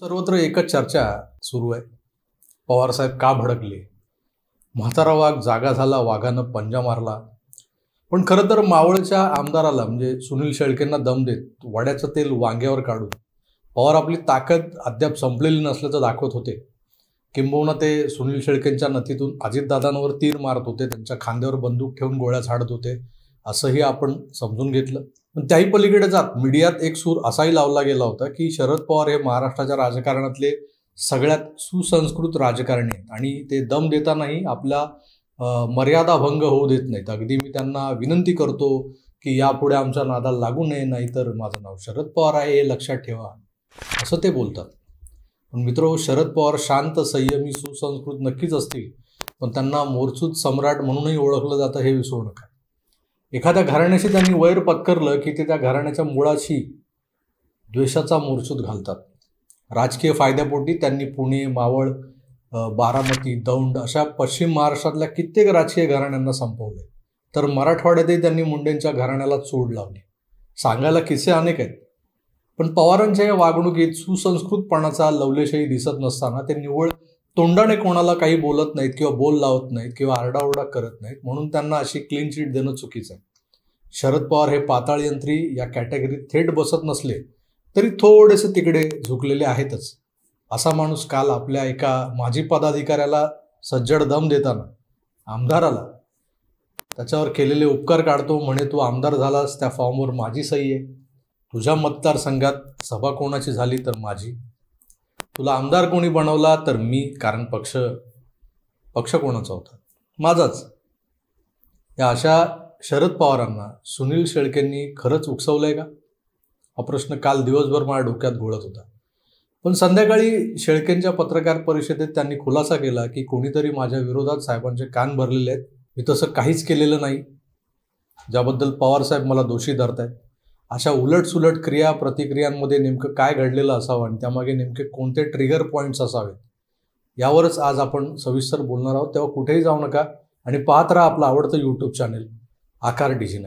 सर्वत्र एकच चर्चा सुरू आहे. पवारसाहेब का भडकले? म्हातारा वाघ जागा झाला, वाघानं पंजा मारला. पण खरं तर मावळच्या आमदाराला म्हणजे सुनील शेळकेंना दम देत वड्याचं तेल वांग्यावर काढून पवार आपली ताकद अद्याप संपलेली नसल्याचं दाखवत होते. किंबहुना ते सुनील शेळकेंच्या नथीतून अजितदादांवर तीर मारत होते, त्यांच्या खांद्यावर बंदूक ठेवून गोळ्या झाडत होते, असंही आपण समजून घेतलं. पण त्याही पलीकडे जात मीडियात एक सूर असाही लावला गेला होता की शरद पवार हे महाराष्ट्राच्या राजकारणातले सगळ्यात सुसंस्कृत राजकारणी आहेत आणि ते दम देतानाही आपला मर्यादा भंग होऊ देत नाहीत. अगदी मी त्यांना विनंती करतो की यापुढे आमच्या नादाला लागू नये, नाहीतर माझं नाव शरद पवार आहे हे लक्षात ठेवा, असं ते बोलतात. पण मित्रो, शरद पवार शांत, संयमी, सुसंस्कृत नक्कीच असतील, पण त्यांना मोरचूद सम्राट म्हणूनही ओळखलं जातं हे विसरू नका. एखाद्या घराण्याशी त्यांनी वैर पत्करलं की ते त्या घराण्याच्या मुळाशी द्वेषाचा मोरचूद घालतात. राजकीय फायद्यापोटी त्यांनी पुणे, मावळ, बारामती, दौंड अशा पश्चिम महाराष्ट्रातल्या कित्येक राजकीय घराण्यांना संपवले. तर मराठवाड्यातही त्यांनी मुंडेंच्या घराण्याला चूड लावली. सांगायला किस्से अनेक आहेत, पण पवारांच्या या वागणुकीत सुसंस्कृतपणाचा लवलेशही दिसत नसताना ते निव्वळ तोंडाने कोणाला काही बोलत नाहीत किंवा बोल लावत नाहीत किंवा आरडाओरडा करत नाहीत, म्हणून त्यांना अशी क्लीन चिट देणं चुकीचं आहे. शरद पवार हे पाताळयंत्री या कॅटेगरीत थेट बसत नसले तरी थोडेसे तिकडे झुकलेले आहेतच. असा माणूस काल आपल्या एका माजी पदाधिकाऱ्याला सज्जड दम देताना आमदाराला त्याच्यावर केलेले उपकार काढतो. म्हणे, तू आमदार झालास त्या फॉर्मवर माझी सही आहे, तुझ्या मतदारसंघात सभा कोणाची झाली तर माझी, तुला आमदार कोणी बनवला तर मी, कारण पक्ष कोणाचा होता? माझाच. या अशा शरद पवारांना सुनील शेळकेंनी खरंच उकसवलंय का? हा प्रश्न काल दिवसभर माझ्या डोक्यात घोळत होता. पण संध्याकाळी शेळकेंच्या पत्रकार परिषदेत त्यांनी खुलासा केला की कोणीतरी माझ्या विरोधात साहेबांचे कान भरलेले आहेत, मी तसं काहीच केलेलं नाही, ज्याबद्दल पवारसाहेब मला दोषी धरतायत. अशा उलटसुलट क्रिया प्रतिक्रियांमध्ये नेमकं काय घडलेलं असावं आणि त्यामागे नेमके कोणते ट्रिगर पॉईंट्स असावेत, यावरच आज आपण सविस्तर बोलणार आहोत. तेव्हा कुठेही जाऊ नका आणि पाहत राहा आपलं आवडतं यूट्यूब चॅनेल आकार डिजिन.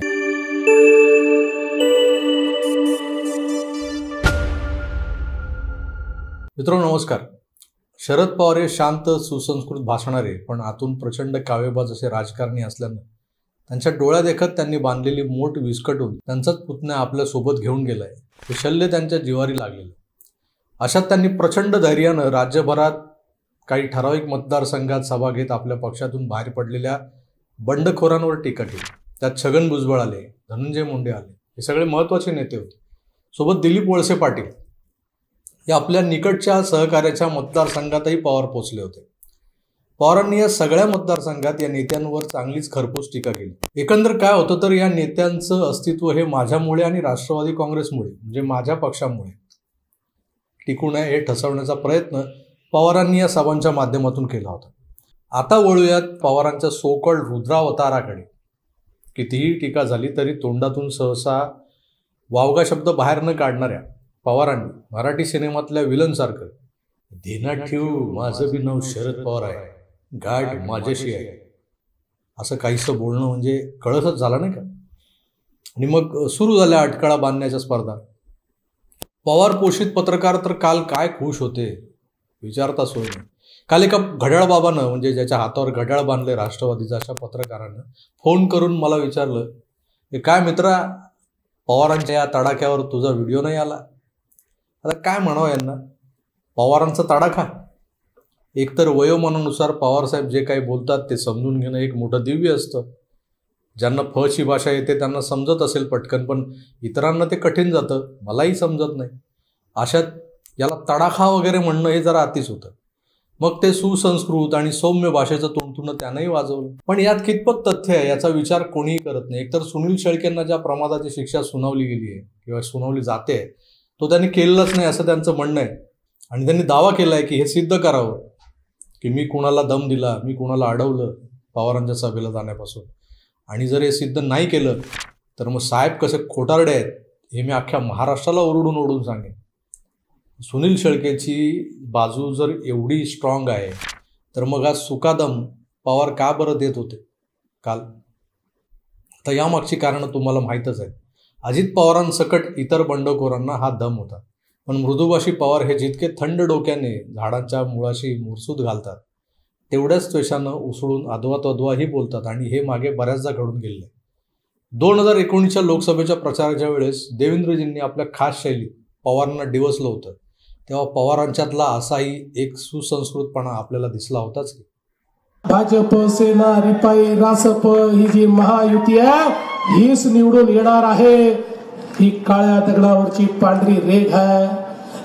मित्रांनो नमस्कार. शरद पवार हे शांत, सुसंस्कृत भासणारे पण आतून प्रचंड कावेबाज असे राजकारणी असल्यानं त्यांच्या डोळ्यादेखत त्यांनी बांधलेली मोठ विस्कटून त्यांचाच पुतण्या आपल्या सोबत घेऊन गेलाय हे शल्य त्यांच्या जिवारी लागलेलं. अशात त्यांनी प्रचंड धैर्यानं राज्यभरात काही ठराविक मतदारसंघात सभा घेत आपल्या पक्षातून बाहेर पडलेल्या बंडखोरांवर टीका केली. त्यात छगन भुजबळ आले, धनंजय मुंडे आले, हे सगळे महत्त्वाचे नेते होते. सोबत दिलीप वळसे पाटील या आपल्या निकटच्या सहकार्याच्या मतदारसंघातही पवार पोचले होते. पवारांनी या सगळ्या मतदारसंघात या नेत्यांवर चांगलीच खरपूस टीका केली. एकंदर काय होतं तर या नेत्यांचं अस्तित्व हे माझ्यामुळे आणि राष्ट्रवादी काँग्रेसमुळे म्हणजे माझ्या पक्षामुळे टिकू नये हे ठसवण्याचा प्रयत्न पवारांनी या सभांच्या माध्यमातून केला होता. आता वळूयात पवारांच्या सोकॉल्ड रुद्रावताराकडे. कितीही टीका झाली तरी तोंडातून सहसा वावगा शब्द बाहेर न काढणाऱ्या पवारांनी मराठी सिनेमातल्या विलनसारखं ध्यानात ठेव माझं बी नाव शरद पवार आहे, गाठ माझ्याशी आहे, असं काहीसं बोलणं म्हणजे कळसच झाला नाही का. आणि मग सुरू झाल्या अटकळा बांधण्याच्या स्पर्धा. पवार पोषित पत्रकार तर काल काय खुश होते विचारता सोय नाही. काल एका घड्याळ बाबानं म्हणजे ज्याच्या हातावर घड्याळ बांधले राष्ट्रवादीच्या अशा पत्रकारानं फोन करून मला विचारलं, हे काय मित्रा, पवारांच्या या तडाख्यावर तुझा व्हिडिओ नाही आला? आता काय म्हणावं यांना, पवारांचा तडाखा. एकतर वयोमानानुसार पवारसाहेब जे काही बोलतात ते समजून घेणं एक मोठं दिव्य असतं. ज्यांना फची भाषा येते त्यांना समजत असेल पटकन, पण इतरांना ते कठीण जातं, मलाही समजत नाही. अशात याला तडाखा वगैरे म्हणणं हे जरा अतिच होतं. मग ते सुसंस्कृत आणि सौम्य भाषेचं तोंडतुणं त्यानंही वाजवलं. पण यात कितपत तथ्य आहे याचा विचार कोणीही करत नाही. एकतर सुनील शेळकेंना ज्या प्रमादाची शिक्षा सुनावली गेली आहे किंवा सुनावली जाते तो त्यांनी केलेलाच नाही असं त्यांचं म्हणणं आहे. आणि त्यांनी दावा केला आहे की हे सिद्ध करावं की मी कुणाला दम दिला, मी कुणाला अडवलं पवारांच्या सभेला जाण्यापासून. आणि जर हे सिद्ध नाही केलं तर मग साहेब कसे खोटारडे आहेत हे मी अख्ख्या महाराष्ट्राला ओरडून ओरडून सांगेन. सुनील शेळकेची बाजू जर एवढी स्ट्रॉंग आहे तर मग आज सुकादम पवार का बरं देत होते काल? तर यामागची कारणं तुम्हाला माहीतच आहेत. अजित पवारांसकट इतर बंडखोरांना हा दम होता. पण मृदुभाषी पवार हे जितके थंड डोक्याने झाडांच्या मुळाशी मुरसूद घालतात तेवढ्याच त्वेषानं उसळून अद्वा बोलतात आणि हे मागे बऱ्याचदा घडून गेले. 2019च्या लोकसभेच्या प्रचाराच्या वेळेस देवेंद्रजींनी आपल्या खास शैलीत पवारांना डिवचलं होतं. तेव्हा पवारांच्यातला असाही एक सुसंस्कृतपणा आपल्याला दिसला होताच की. भाजप, सेना, रिपाई, रासप ही जी महायुती आहे हीच निवडून येणार आहे. ही काळ्या दगडावरची पांढरी रेघ आहे.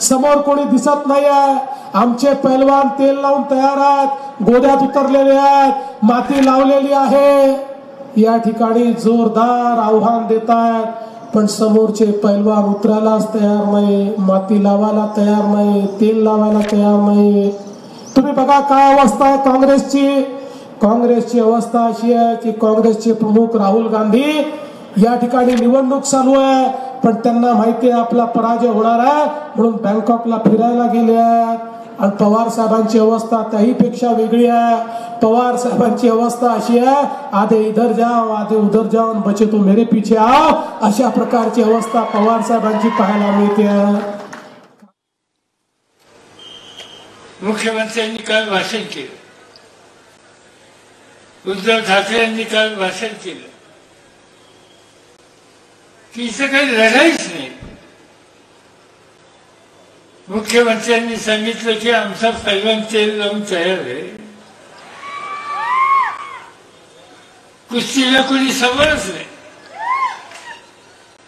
समोर कोणी दिसत नाही आहे. आमचे पैलवान तेल लावून तयार आहेत, गोद्यात उतरलेले आहेत, माती लावलेली आहे. या ठिकाणी जोरदार आव्हान देतात, पण समोरचे पैलवान उतरायलाच तयार नाही, माती लावायला तयार नाही, तेल लावायला तयार नाही. तुम्ही बघा काय अवस्था आहे काँग्रेसची अवस्था अशी आहे की काँग्रेसचे प्रमुख राहुल गांधी या ठिकाणी निवडणूक चालू आहे, पण त्यांना माहिती आहे आपला पराजय होणार आहे म्हणून बँकॉकला फिरायला गेले आहेत. आणि पवार साहेबांची अवस्था त्याहीपेक्षा वेगळी आहे. पवार साहेबांची अवस्था अशी आहे, आधे इधर जाओ आधे उधर जाओ बचे तो मेरे पीछे आओ, अशा प्रकारची अवस्था पवार साहेबांची पाहायला मिळते. मुख्यमंत्र्यांनी काल भाषण केलं, उद्धव ठाकरे यांनी काल भाषण केलं की इथं काही लढाईच नाही. मुख्यमंत्र्यांनी सांगितलं की आमचा पैलवान तेल लावून तयार आहे. कुस्तीला कोणी सवरच नाही.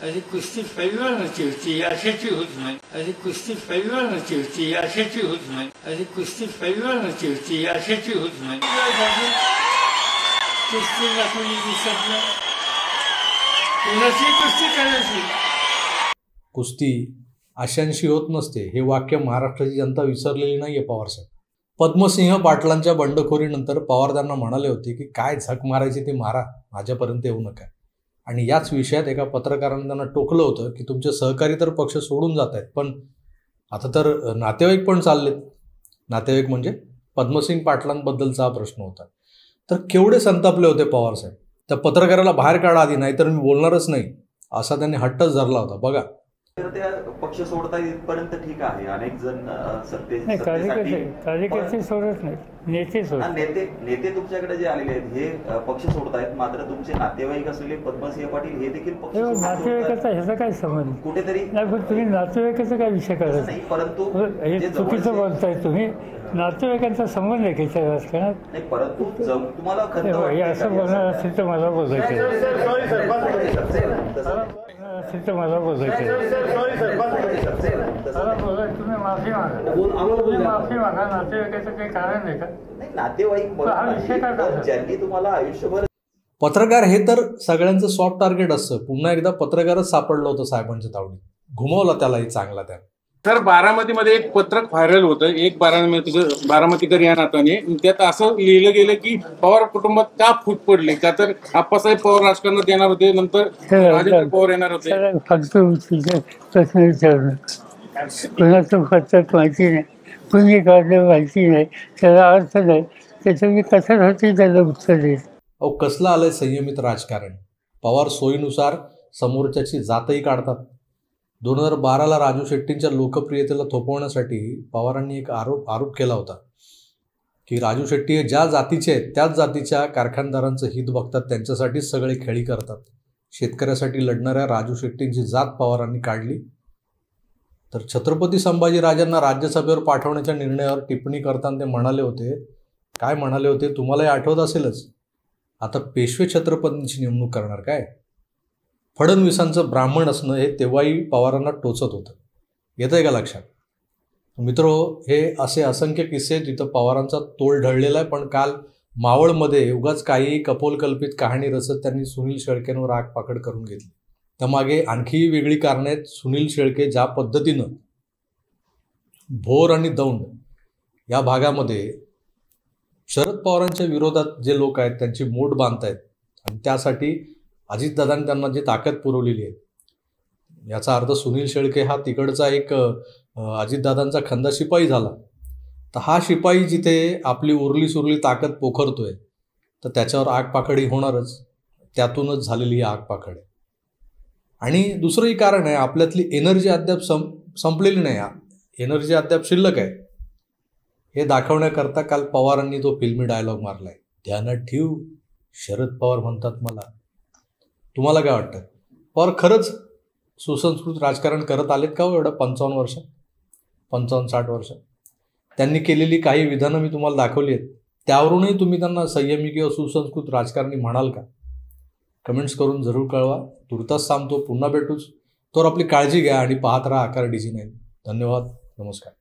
अशी कुस्ती पैलवानाची होती अशाची होत नाही. अशी कुस्ती पैलवानाची होती अशाची होत नाही. अशी कुस्ती पैलवानाची होती अशाची होत नाही. कुस्तीला कोणी दिसत नाही. कुणाची कुस्ती करायची. कुस्ती अशांशी होत नसते हे वाक्य महाराष्ट्राची जनता विसरलेली नाहीये. पवारसाहेब पद्मसिंह पाटलांच्या बंडखोरीनंतर पवार त्यांना म्हणाले होते की काय झक मारायची ती मारा, माझ्यापर्यंत येऊ नका. आणि याच विषयात एका पत्रकाराने त्यांना टोकलं होतं की तुमचे सहकारी तर पक्ष सोडून जात आहेत, पण आता तर नातेवाईक पण चाललेत. नातेवाईक म्हणजे पद्मसिंह पाटलांबद्दलचा हा प्रश्न होता. तर केवढे संतापले होते पवारसाहेब. त्या पत्रकाराला बाहेर काढा आधी, नाहीतर मी बोलणारच नाही, असा त्यांनी हट्टच धरला होता. बघा, तर त्या पक्ष सोडता इथपर्यंत ठीक आहे. अनेक जण कार्यकर्ते सोडत नाही, नेते तुमच्याकडे जे आलेले आहेत हे पक्ष सोडतायत, मात्र तुमचे नातेवाईक असलेले पद्मसिंह पाटील हे देखील पक्ष. नातेवाईकाचा ह्याचा काय संबंध कुठेतरी नाही. पण तुम्ही नातेवाईकाचा काय विषय करायचा नाही, परंतु हे चुकीचं बोलताय तुम्ही. नातेवाईकांचा संबंध आहे त्याच्या राजकारणात नाही, परंतु तुम्हाला असं बोलणार असेल तर मला बोलायचं असेल तर मला बोलायचं. तुम्ही माफी मागा. नातेवाईकाचं काही कारण आहे का? नातेवाईक ज्यांनी तुम्हाला आयुष्यभर. पत्रकार हे तर सगळ्यांचं सॉफ्ट टार्गेट असतं. पुन्हा एकदा पत्रकारच सापडलं होतं साहेबांच्या तावडीत. घुमवला त्यालाही चांगला त्यानं. तर बारामतीमध्ये एक पत्रक व्हायरल होतं, एक बारामतीकर या नात्याने. त्यात असं लिहिलं गेलं की पवार कुटुंबात का फूट पडली, का तर आप्पासाहेब पवार राजकारणात येणार होते, नंतर राजेंद्र पवार येणार होते. फक्त प्रश्न विचारणं, कोणाचं पत्रक माहिती नाही, कुणी काढलं माहिती नाही, त्याला अर्थ नाही, त्याच्यामध्ये कसं होते त्याला उत्तर देत. अहो कसलं आलंय संयमित राजकारण. पवार सोयीनुसार समोरच्याची जातही काढतात. 2012ला राजू शेट्टींच्या लोकप्रियतेला थोपवण्यासाठी पवारांनी एक आरोप केला होता की राजू शेट्टी हे ज्या जातीचे आहेत त्याच जातीच्या कारखानदारांचं हित बघतात, त्यांच्यासाठीच सगळे खेळी करतात. शेतकऱ्यासाठी लढणाऱ्या राजू शेट्टींची जात पवारांनी काढली. तर छत्रपती संभाजीराजांना राज्यसभेवर पाठवण्याच्या निर्णयावर टिप्पणी करताना ते म्हणाले होते, काय म्हणाले होते तुम्हालाही आठवत असेलच, आता पेशवे छत्रपतींची नेमणूक करणार काय. फडणवीसांचं ब्राह्मण असणं हे तेव्हाही पवारांना टोचत होतं. येतंय का लक्षात मित्रो. हे असे असंख्य किस्से जिथं पवारांचा तोल ढळलेला आहे. पण काल मावळमध्ये उगाच काही कपोलकल्पित कहाणी रचत त्यांनी सुनील शेळकेंवर आग पाकड करून घेतली. त्यामागे आणखी वेगळी कारणे आहेत. सुनील शेळके ज्या पद्धतीनं भोर आणि दौंड या भागामध्ये शरद पवारांच्या विरोधात जे लोक आहेत त्यांची मोठ बांधतायत आणि त्यासाठी अजितदादांनी त्यांना जी ताकद पुरवलेली आहे, याचा अर्थ सुनील शेळके हा तिकडचा एक अजितदादांचा खंदा शिपाई झाला. तर हा शिपाई जिथे आपली उरली सुरली ताकद पोखरतोय तर त्याच्यावर आगपाखडी होणारच. त्यातूनच झालेली ही आगपाखड आहे. आणि दुसरंही कारण आहे, आपल्यातली एनर्जी अद्याप संपलेली नाही, एनर्जी अद्याप शिल्लक आहे. हे दाखवण्याकरता काल पवारांनी तो फिल्मी डायलॉग मारलाय, ध्यानात ठेव शरद पवार म्हणतात मला. तुम्हाला काय वाटतं, पवार खरंच सुसंस्कृत राजकारण करत आलेत का हो एवढं 55 वर्ष, 55-60 वर्ष? त्यांनी केलेली काही विधानं मी तुम्हाला दाखवली आहेत, त्यावरूनही तुम्ही त्यांना संयमी किंवा सुसंस्कृत राजकारणी म्हणाल का? कमेंट्स करून जरूर कळवा. तुर्तास थांबतो, पुन्हा भेटूच. तर आपली काळजी घ्या आणि पाहत राहा आकार DG9. धन्यवाद, नमस्कार.